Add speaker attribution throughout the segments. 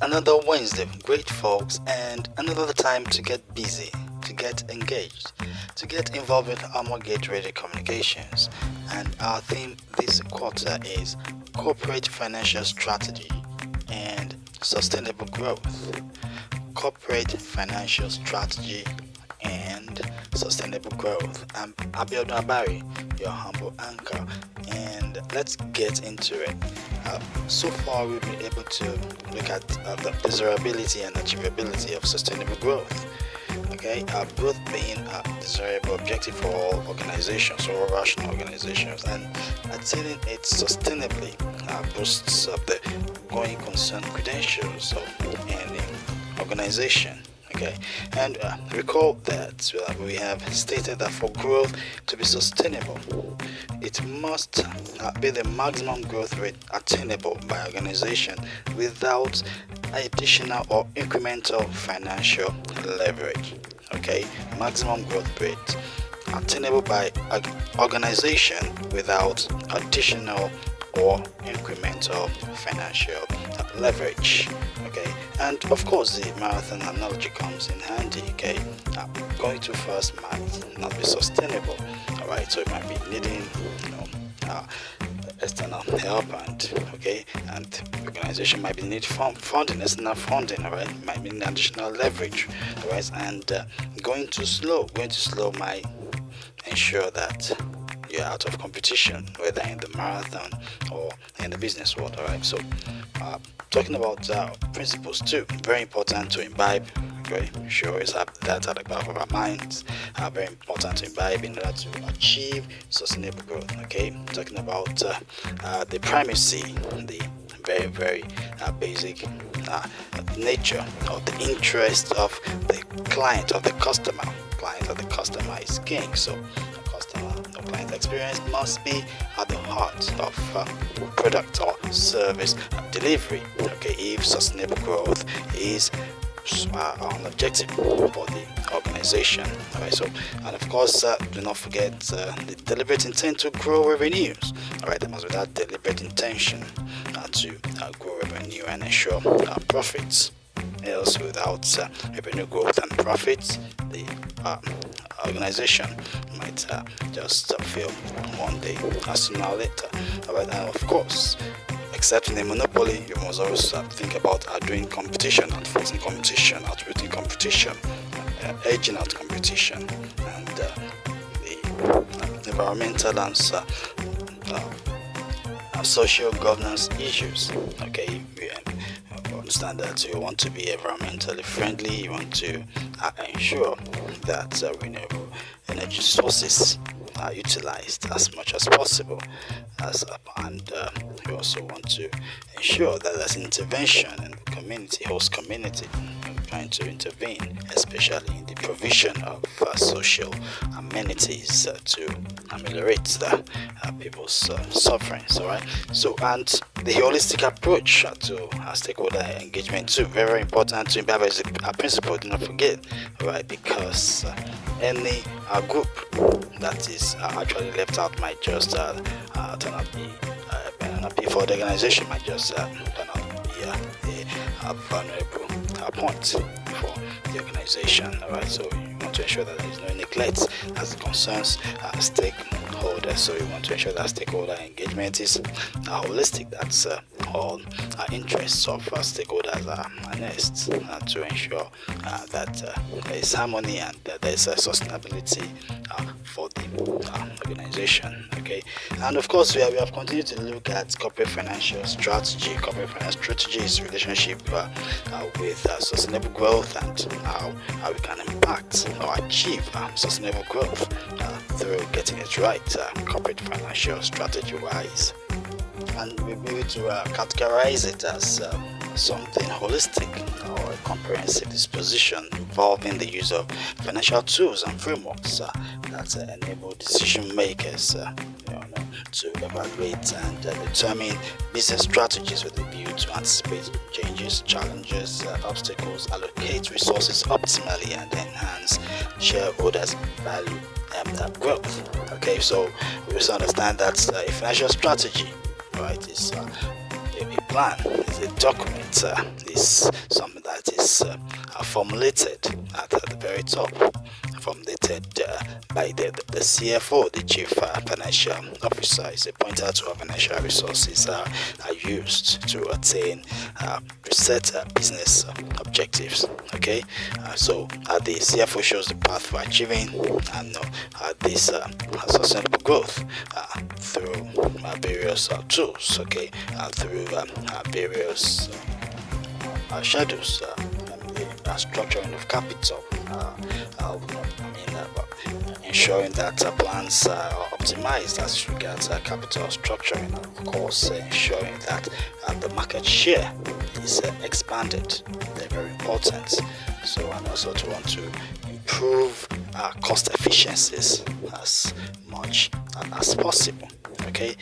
Speaker 1: another Wednesday, great folks, and another time to get busy, to get engaged, to get involved with Armourgate Radio Communications. And our theme this quarter is corporate financial strategy and sustainable growth. Corporate financial strategy and sustainable growth. I'm Abiodun Abari, your humble anchor, and let's get into it. So far, we've been able to look at the desirability and achievability of sustainable growth. Okay, growth being a desirable objective for all organizations or rational organizations, and attaining it sustainably boosts the going concern credentials of any organization. Okay, and recall that we have stated that for growth to be sustainable, it must be the maximum growth rate attainable by organization without additional or incremental financial leverage. Okay, maximum growth rate attainable by organization without additional or incremental financial leverage. Okay, and of course the marathon analogy comes in handy. Okay, going too fast might not be sustainable. All right, so it might be needing external help, and the organization might be needing funding, external funding. All right, might be needing additional leverage. All right, and going too slow might ensure that you're out of competition, whether in the marathon or in the business world. All right, so talking about principles too, very important to imbibe. Okay, sure, is that at the back of our minds. Very important to imbibe in order to achieve sustainable growth. Okay, talking about the primacy, the very, very basic nature of the interest of the client, of the customer. Client of the customer is king. So client experience must be at the heart of product or service delivery. Okay, if sustainable growth is an objective for the organization. All right, so, and of course, do not forget the deliberate intent to grow revenues. All right, there must be that deliberate intention to grow revenue and ensure profits. Else, without revenue growth and profits, the organization might just fail one day, sooner or later. All right, and of course, except in a monopoly, you must always think about outdoing competition, outfitting competition, outwitting competition, edging out competition, and the environmental and social governance issues. Okay, we understand that you want to be environmentally friendly, you want to ensure that renewable energy sources are utilized as much as possible, and we also want to ensure that there's intervention in the community, host community, trying to intervene, especially in the provision of social amenities to ameliorate the people's sufferings. All right. So, and the holistic approach to stakeholder engagement too, very important to imbibe as a principle. Do not forget, all right, because any group that is actually left out might just turn out be for the organization, might just turn out be a vulnerable point for the organization. All right, so you want to ensure that there is no neglect as it concerns stakeholders. So you want to ensure that stakeholder engagement is holistic. That's all interests of stakeholders are harnessed to ensure that there is harmony and that there is sustainability for the organization. Okay, and of course we have continued to look at corporate financial strategy. Corporate financial strategy is relationship with sustainable growth and how we can impact or achieve sustainable growth through getting it right, corporate financial strategy wise. And we'll be able to categorize it as something holistic or a comprehensive disposition involving the use of financial tools and frameworks that enable decision makers to evaluate and determine business strategies with a view to anticipate changes, challenges, obstacles, allocate resources optimally, and enhance shareholders' value and growth. Okay, so we also understand that a financial strategy, right, is a a plan, is a document, is something that is formulated at the very top, formulated by the CFO, the Chief Financial Officer. Is a pointer to how financial resources are used to attain set business objectives. Okay, so the CFO shows the path for achieving this sustainable growth through various tools. Okay, through various schedules, structuring of capital. Ensuring that plans are optimized as regards capital structuring, and of course ensuring that the market share is expanded. They're very important. So, and also to want to improve cost efficiencies as much as possible. Okay,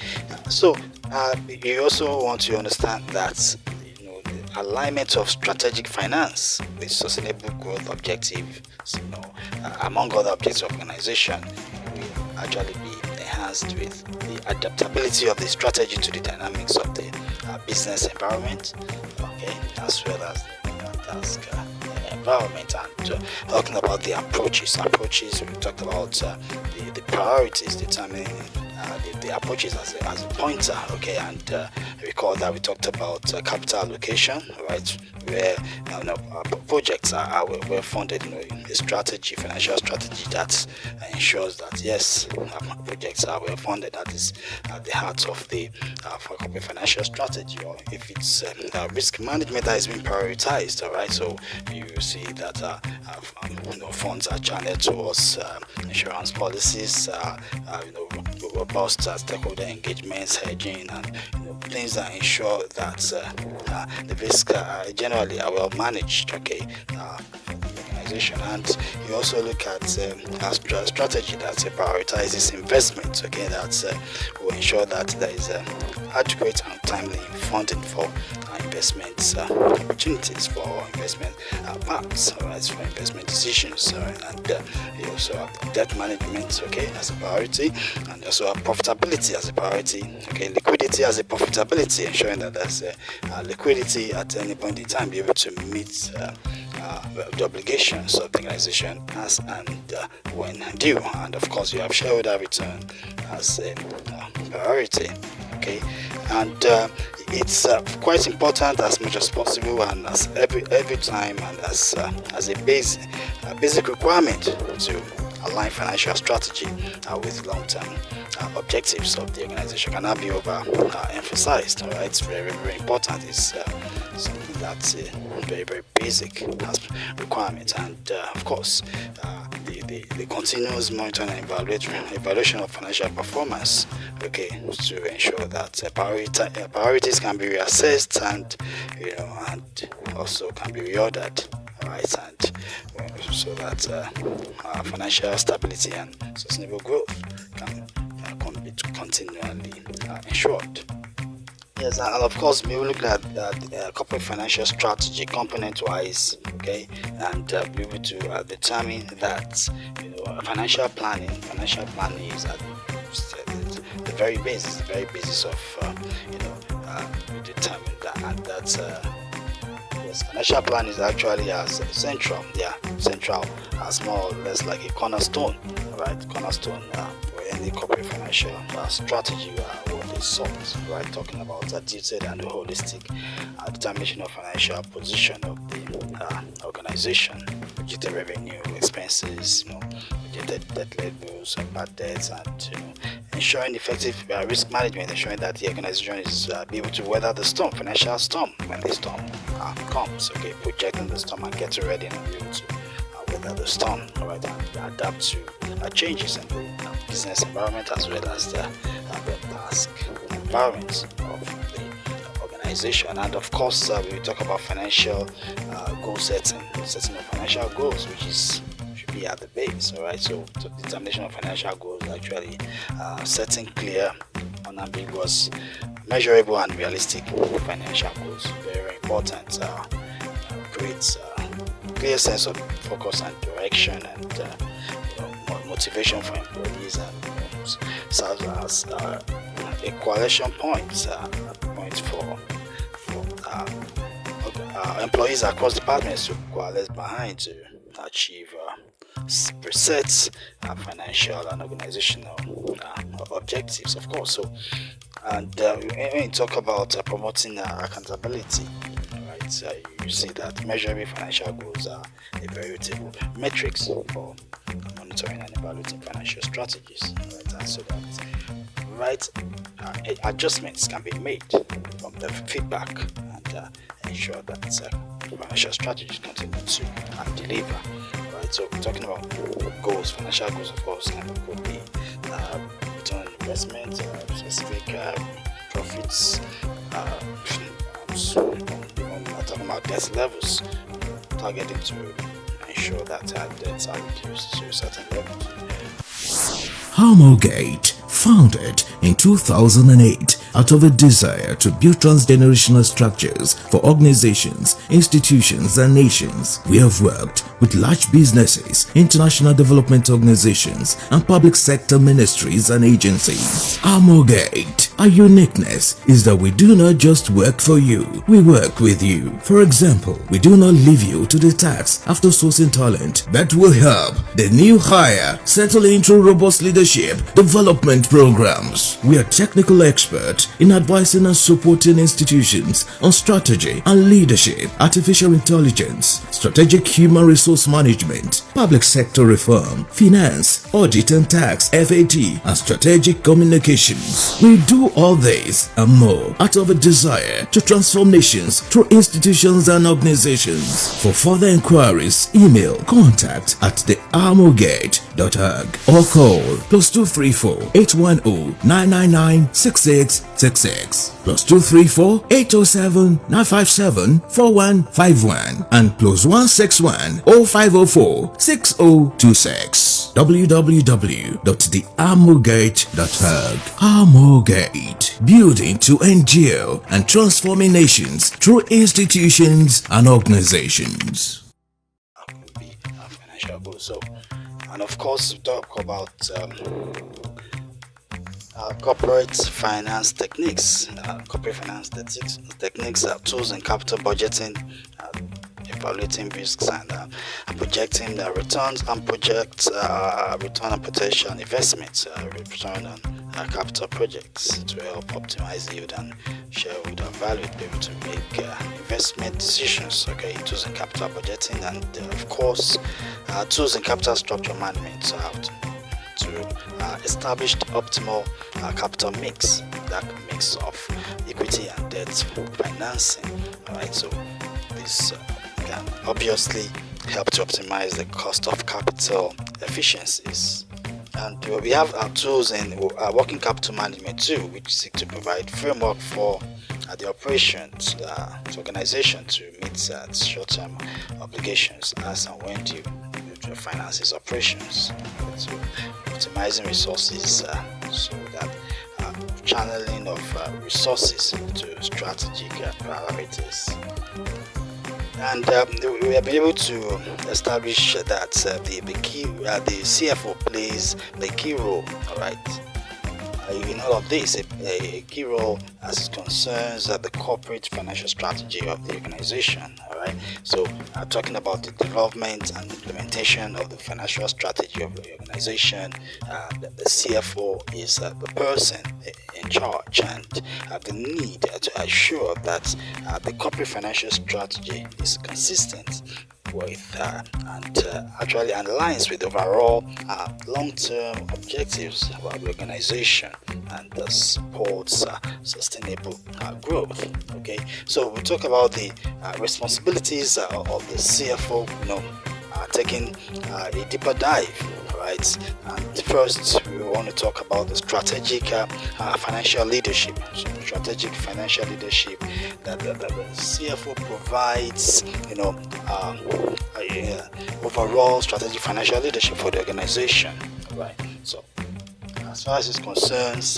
Speaker 1: so you also want to understand that alignment of strategic finance with sustainable growth objectives, among other objectives of organization, will actually be enhanced with the adaptability of the strategy to the dynamics of the business environment, okay, as well as the task environment. And talking about the approaches, we talked about the priorities, determining the approaches as a pointer, okay, and recall that we talked about capital allocation, right, where projects are well funded, a strategy, financial strategy that ensures that yes, projects are well funded. That is at the heart of the corporate financial strategy. Or if it's risk management that is being prioritized, all right, so you see that funds are channeled towards insurance policies, robust stakeholder engagements, hedging, and things that ensure that the risk generally are well managed, okay, for the organization. And you also look at a strategy that prioritizes investment, okay, that will ensure that there is adequate and timely funding for investment opportunities, for investment paths, right, for investment decisions, and you also have debt management, okay, as a priority, and also profitability as a priority, okay, liquidity as a profitability, ensuring that there's liquidity at any point in time, be able to meet the obligations of the organization as and when due. And of course, you have shareholder return as a priority, okay, and it's quite important as much as possible, and as every time, and as a basic requirement to align financial strategy with long-term objectives of the organization. Cannot be emphasized. All right, it's very, very important. It's something that's very, very basic as requirement, and of course, the continuous monitoring and evaluation of financial performance, okay, to ensure that priorities can be reassessed and and also can be reordered, right, and so that financial stability and sustainable growth can be continually ensured. Yes, and of course, we will look at corporate financial strategy component-wise, okay, and be able to determine that financial planning is at the very basis of determine that, and that's yes, financial plan is actually as central as more or less like a cornerstone, right? Cornerstone for any corporate financial strategy what is sought, right? Talking about a detailed and holistic determination of financial position of the organization, budgeted revenue, expenses, budgeted debt levels, and bad debts, and ensuring effective risk management, ensuring that the organization is be able to weather the storm, financial storm, when the storm comes. Okay, projecting the storm and getting ready and be able to weather the storm, all right, and adapt to changes in the business environment as well as the task environment of the organization. And of course, we talk about financial goal setting of financial goals, which should be at the base, all right. So determination of financial goals actually setting clear, unambiguous, measurable, and realistic financial goals. Very important. Creates clear sense of focus and direction, and motivation for employees, and serves as a coalition point for employees across departments to coalesce behind to achieve preset financial and organizational objectives, of course. So, and when you talk about promoting accountability, right, you see that measuring financial goals are a variable metrics for monitoring and evaluating financial strategies, right, and so that right adjustments can be made from the feedback and ensure that financial strategies continue to deliver. Right, so we're talking about goals, financial goals, of course, could be return on investment, specific profits, talking about debt levels, targeting to ensure that debts are reduced to certain levels.
Speaker 2: Armourgate, founded in 2008 out of a desire to build transgenerational structures for organizations, institutions, and nations. We have worked with large businesses, international development organizations, and public sector ministries and agencies. Armourgate, our uniqueness is that we do not just work for you, we work with you. For example, we do not leave you to the task after sourcing talent that will help the new hire settle into robust leadership development programs. We are technical experts in advising and supporting institutions on strategy and leadership, artificial intelligence, strategic human resource management, public sector reform, finance, audit and tax, FAT, and strategic communications. We do all this and more out of a desire to transform nations through institutions and organizations. For further inquiries, email contact@thearmourgate.org or call +234 810 999 6666, +234 807 957 4151, and +161 0504 6026. www.thearmourgate.org. Armourgate, building to endure and transforming nations through institutions and organizations.
Speaker 1: Financial goals. So, and of course, we talk about corporate finance techniques. Corporate finance techniques are tools in capital budgeting, evaluating risks, and projecting the returns, and project return on potential investments, return on capital projects to help optimize yield and shareholder value, to be able to make investment decisions. Okay, tools in capital budgeting, and of course, tools in capital structure management. So how to establish the optimal capital mix, that mix of equity and debt financing. All right, so this can obviously help to optimize the cost of capital efficiencies. And we have our tools in working capital management too, which seek to provide framework for the operations organization to meet short-term obligations as and when due to finance operations. So optimizing resources so that channeling of resources to strategic priorities. And we have been able to establish that the CFO plays the key role, all right, in all of this, a key role as it concerns the corporate financial strategy of the organization. All right, so talking about the development and implementation of the financial strategy of the organization, the CFO is the person in charge, and the need to assure that the corporate financial strategy is consistent with and actually aligns with overall long-term objectives of the organization, and supports sustainable growth. Okay, so we talk about the responsibilities of the CFO, taking a deeper dive. Right, and first we want to talk about the strategic financial leadership. So strategic financial leadership that the CFO provides, overall strategic financial leadership for the organization. Right. So as far as it concerns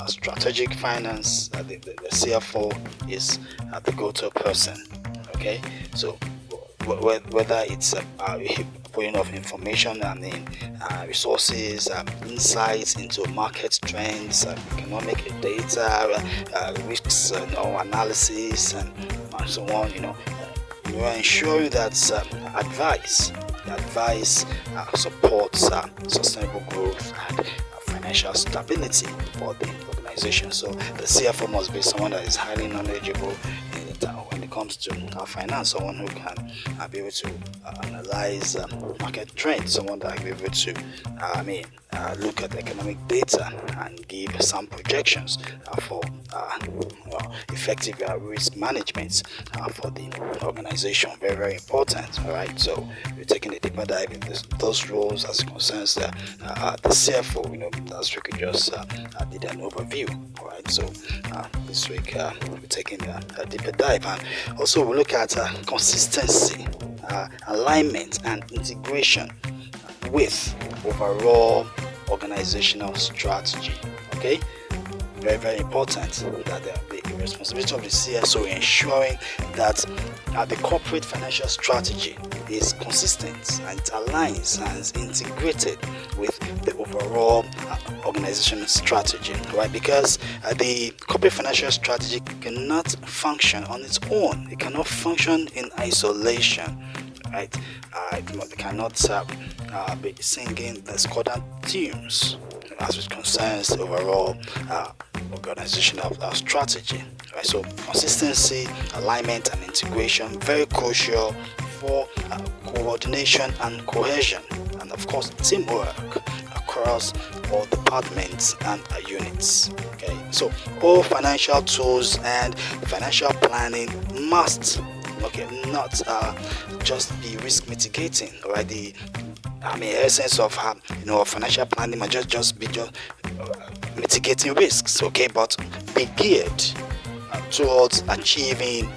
Speaker 1: strategic finance, the CFO is the go-to person. Okay, so whether it's putting of information and resources, insights into market trends, economic data, risks, analysis, and so on. You are ensuring that the advice supports sustainable growth and financial stability for the organization. So the CFO must be someone that is highly knowledgeable when it comes to finance, someone who can be able to analyze market trends, someone that will be able to look at economic data and give some projections for effective risk management for the organization. Very, very important. All right, so we're taking a deeper dive in those roles as concerns the CFO. Last week we just did an overview. All right, so this week we're taking a deeper dive, and also we look at consistency, alignment, and integration with overall organizational strategy. Okay, very, very important that the responsibility of the CSO ensuring that the corporate financial strategy is consistent and it aligns and is integrated with the overall organizational strategy, right? Because the corporate financial strategy cannot function on its own. It cannot function in isolation, right? It cannot be singing the discordant tunes as it concerns the overall organizational strategy, right? So consistency, alignment, and integration, very crucial for coordination and cohesion, and of course teamwork across all departments and units. Okay, so all financial tools and financial planning must not just be risk mitigating, right? The essence of financial planning might just be mitigating risks, okay, but be geared towards achieving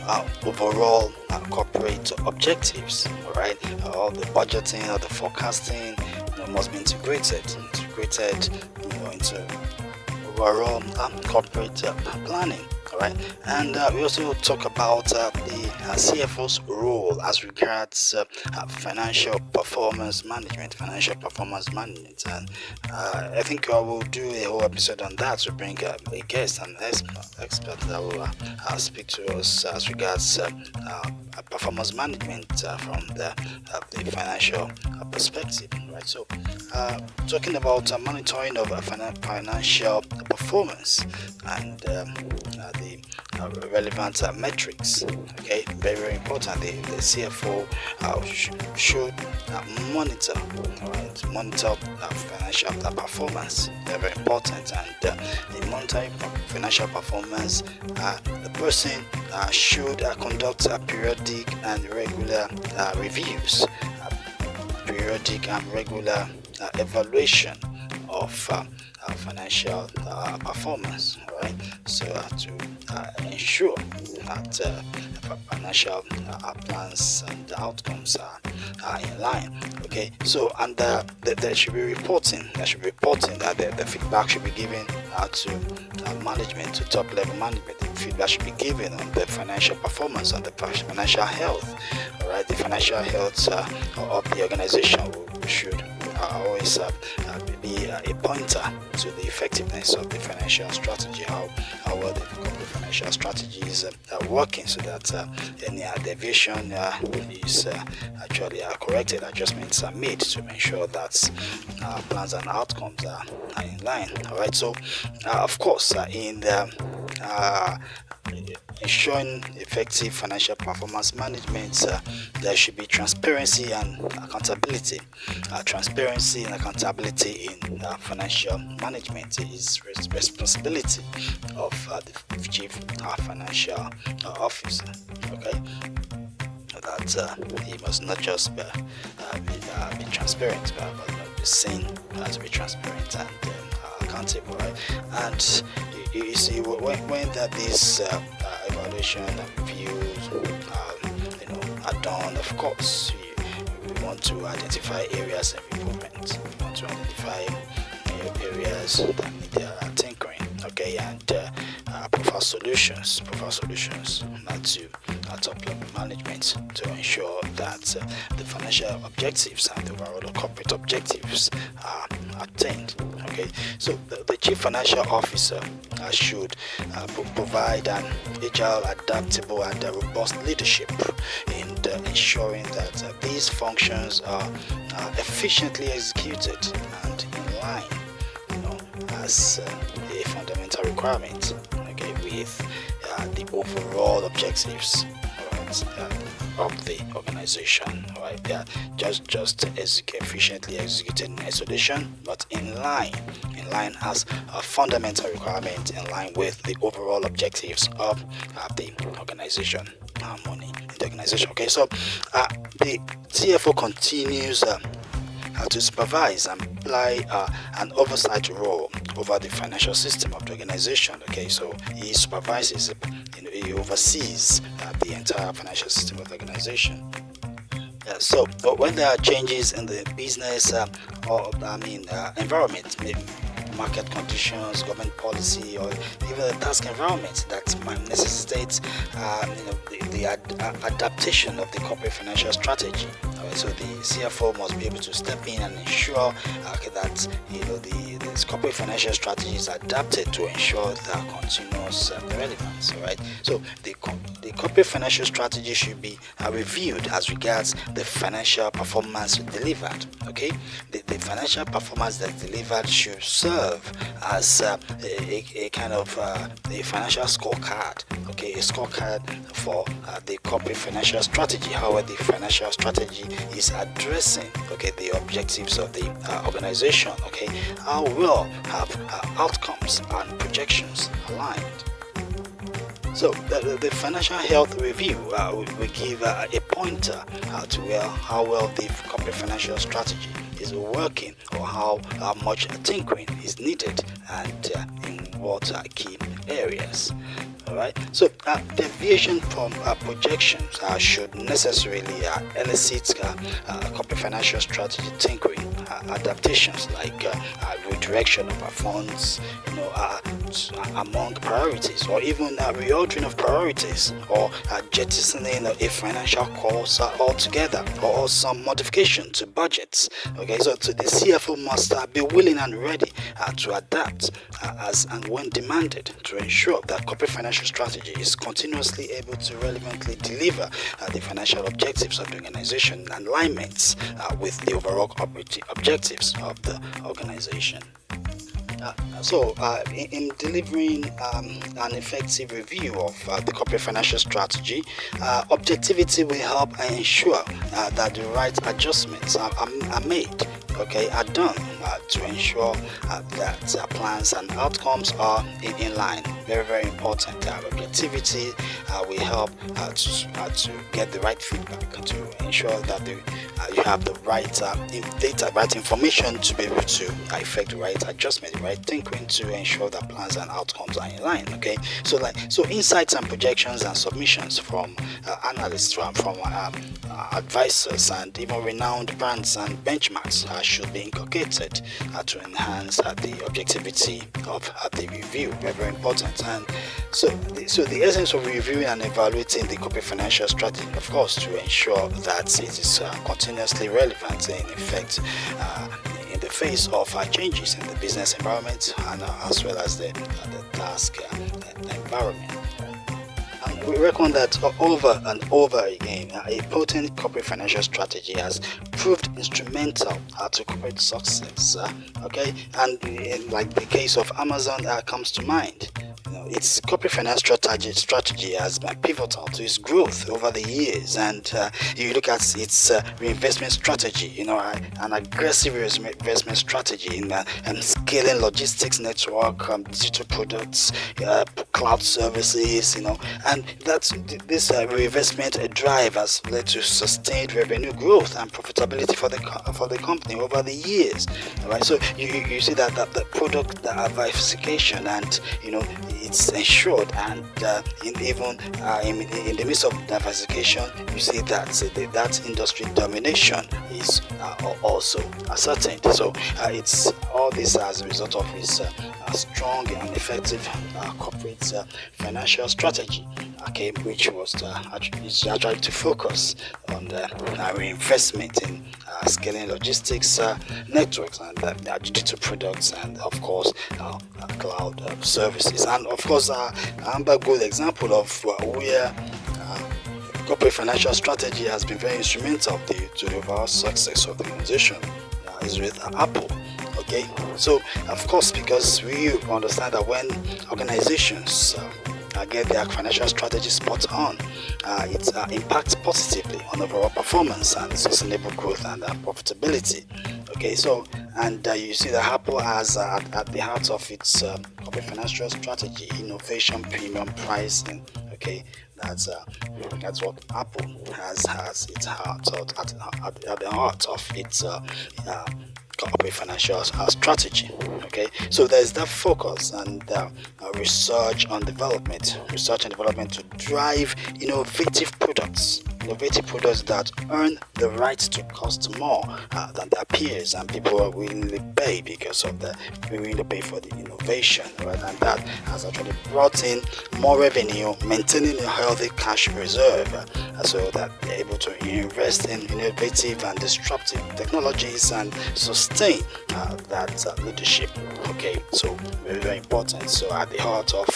Speaker 1: overall corporate objectives. All right, all the budgeting, all the forecasting, must be integrated into overall corporate planning. All right, and we also talk about the CFO's role as regards financial performance management, and I think I will do a whole episode on that to bring a guest, an expert that will speak to us as regards performance management from the financial perspective. Right, so talking about monitoring of financial performance and the relevant metrics. Okay, very, very important. The CFO should monitor financial performance. Very, very important. And in monitoring financial performance, the person should conduct periodic and regular reviews, periodic and regular evaluation of financial performance, right? So to ensure that financial plans and outcomes are in line. Okay, so and there should be reporting. There should be reporting that the feedback should be given to management, to top level management. The feedback should be given on the financial performance, on the financial health. All right, the financial health of the organization should always be a pointer to the effectiveness of the financial strategy, how well the financial strategies are working, so that any deviation is actually corrected, adjustments are made to ensure that plans and outcomes are in line. All right, so of course in the ensuring effective financial performance management, there should be transparency and accountability. Transparency and accountability in financial management is responsibility of the chief financial officer. Okay, that he must not just be transparent, but be seen to be transparent and accountable. Right? And you see, when these evaluation and reviews are done, of course we want to identify areas of improvement. We want to identify areas that need tinkering, okay, and provide solutions to top level management to ensure that the financial objectives and the overall corporate objectives are attained. Okay, so the chief financial officer should provide an agile, adaptable, and robust leadership in ensuring that these functions are efficiently executed and in line, as a fundamental requirement, okay, with the overall objectives, right, of the organization, right? Just efficiently executed in isolation, but in line as a fundamental requirement, in line with the overall objectives of the organization, harmony in the organization. Okay, so the CFO continues to supervise and apply an oversight role over the financial system of the organization. Okay, so he supervises, he oversees the entire financial system of the organization. So when there are changes in the business environment, maybe market conditions, government policy, or even the task environment that might necessitate the adaptation of the corporate financial strategy. So the CFO must be able to step in and ensure that the corporate financial strategy is adapted to ensure that continuous relevance. Right. So the corporate financial strategy should be reviewed as regards the financial performance delivered. Okay, the financial performance that's delivered should serve as a kind of a financial scorecard. Okay, a scorecard for the corporate financial strategy. How the financial strategy is addressing the objectives of the organization. Okay, how well have outcomes and projections aligned. So the financial health review will give a pointer to how well the corporate financial strategy is working, or how much tinkering is needed, and in what key areas. Alright, so deviation from projections should necessarily elicit corporate financial strategy tinkering, adaptations like redirection of our funds, among priorities, or even reordering of priorities, or jettisoning a financial course altogether, or some modification to budgets. Okay, so the CFO must be willing and ready to adapt as and when demanded, to ensure that corporate financial strategy is continuously able to relevantly deliver the financial objectives of the organization and alignments with the overall operating objectives of the organization. In delivering an effective review of the corporate financial strategy, objectivity will help ensure that the right adjustments are made, are done to ensure that plans and outcomes are in line. Very, very important. Objectivity will help to get the right feedback, to ensure that you have the right data, right information to be able to effect the right adjustment, the right thinking, to ensure that plans and outcomes are in line. Okay, so insights and projections and submissions from analysts, from advisors, and even renowned brands and benchmarks should be inculcated to enhance the objectivity of the review. Very, very important. And so the essence of reviewing and evaluating the corporate financial strategy, of course, to ensure that it is continuously relevant, in effect, in the face of changes in the business environment, and as well as the task environment. And we reckon that over and over again, a potent corporate financial strategy has proved instrumental to corporate success. And like the case of Amazon comes to mind. Its corporate finance strategy has been pivotal to its growth over the years, and you look at its reinvestment strategy, an aggressive investment strategy in scaling logistics network, digital products, cloud services, and this reinvestment drive has led to sustained revenue growth and profitability for the company over the years. Right, so you see that the product diversification and it's ensured, and in the midst of diversification, you see that that industry domination is also ascertained. So it's all this as a result of his strong and effective corporate financial strategy, okay, which was actually to focus on our investment in scaling logistics networks and digital products, and of course cloud services. And of course another good example of where corporate financial strategy has been very instrumental to the overall success of the organization is with Apple. Okay, so of course, because we understand that when organizations get their financial strategy spot on, it impacts positively on overall performance and sustainable growth and profitability. Okay, so and you see that Apple has at the heart of its corporate financial strategy innovation, premium pricing. Okay, that's what Apple has its heart at the heart of its corporate financial strategy. Okay, so there's that focus and research and development to drive innovative products that earn the right to cost more than their peers, and people are willing to pay because of willing to pay for the innovation, right? And that has actually brought in more revenue, maintaining a healthy cash reserve, so that they're able to invest in innovative and disruptive technologies and sustain that leadership. Okay, so very, very important. So at the heart of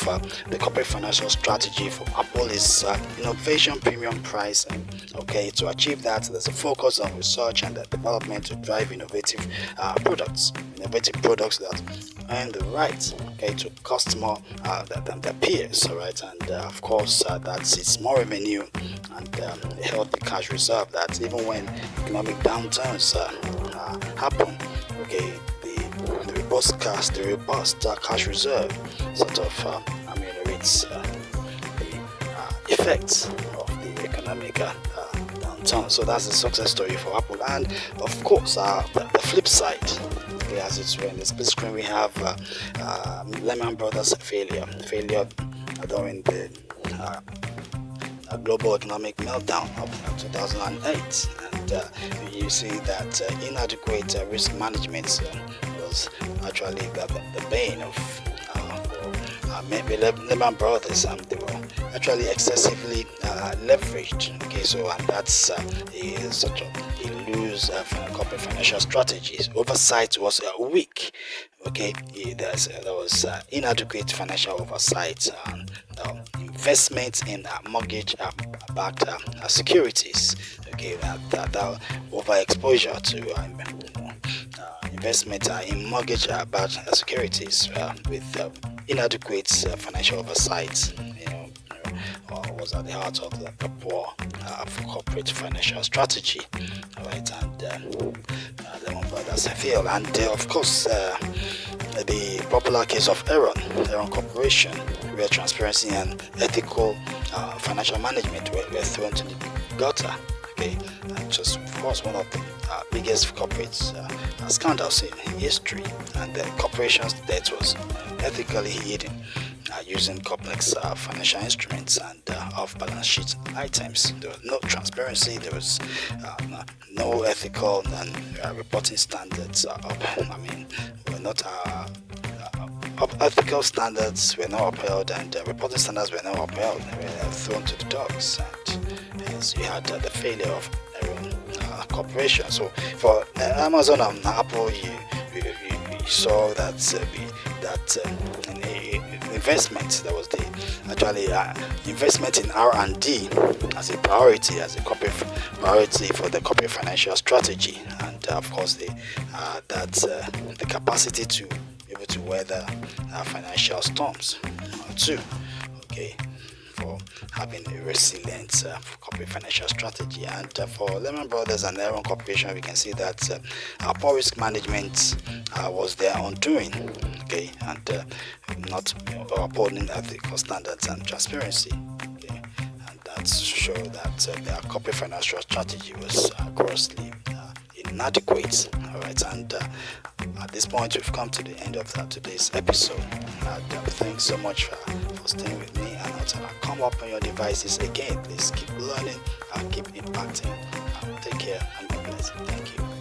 Speaker 1: the corporate financial strategy for Apple is innovation, premium pricing. Okay, to achieve that, there's a focus on research and development to drive innovative products that earn the right, okay, to cost more than their peers. All right, and of course that's its more revenue and a healthy cash reserve that even when economic downturns happen, okay, the robust cash reserve sort of ameliorates the effects of the economic downturn. So that's the success story for Apple. And of course the flip side, okay, as it's in the split screen, we have Lehman Brothers failure during the global economic meltdown of 2008, and you see that inadequate risk management was actually the bane of maybe Lehman Brothers. They were actually excessively leveraged. Okay, so and that's such a loose corporate financial strategies. Oversight was weak. Okay, there was inadequate financial oversight. Investment in mortgage-backed securities. Okay, that overexposure to investment in mortgage-backed securities with inadequate financial oversight, was at the heart of the poor corporate financial strategy. All right, and Lehman Brothers failed, and of course the popular case of Enron Corporation, where transparency and ethical financial management were thrown to the gutter. Okay, and just of course one of the biggest corporate scandals in history, and the corporation's debt was ethically hidden using complex financial instruments and off-balance sheet items. There was no transparency. There was no ethical and reporting standards. Ethical standards were not upheld, and reporting standards were not upheld. They were thrown to the dogs, and hence you had the failure of corporation. So for Amazon and Apple, you saw that investment. There was investment in R&D as a priority, as a corporate priority for the corporate financial strategy, and of course the capacity to be able to weather financial storms too. Okay, for having a resilient corporate financial strategy. And for Lehman Brothers and Enron Corporation, we can see that poor risk management was their undoing. Okay, and not upholding ethical standards and transparency. Okay, and that showed that their corporate financial strategy was grossly inadequate. All right, and At this point, we've come to the end of today's episode. Thanks so much for staying with me. And until I come up on your devices again, please keep learning and keep impacting. Take care and God bless. Thank you.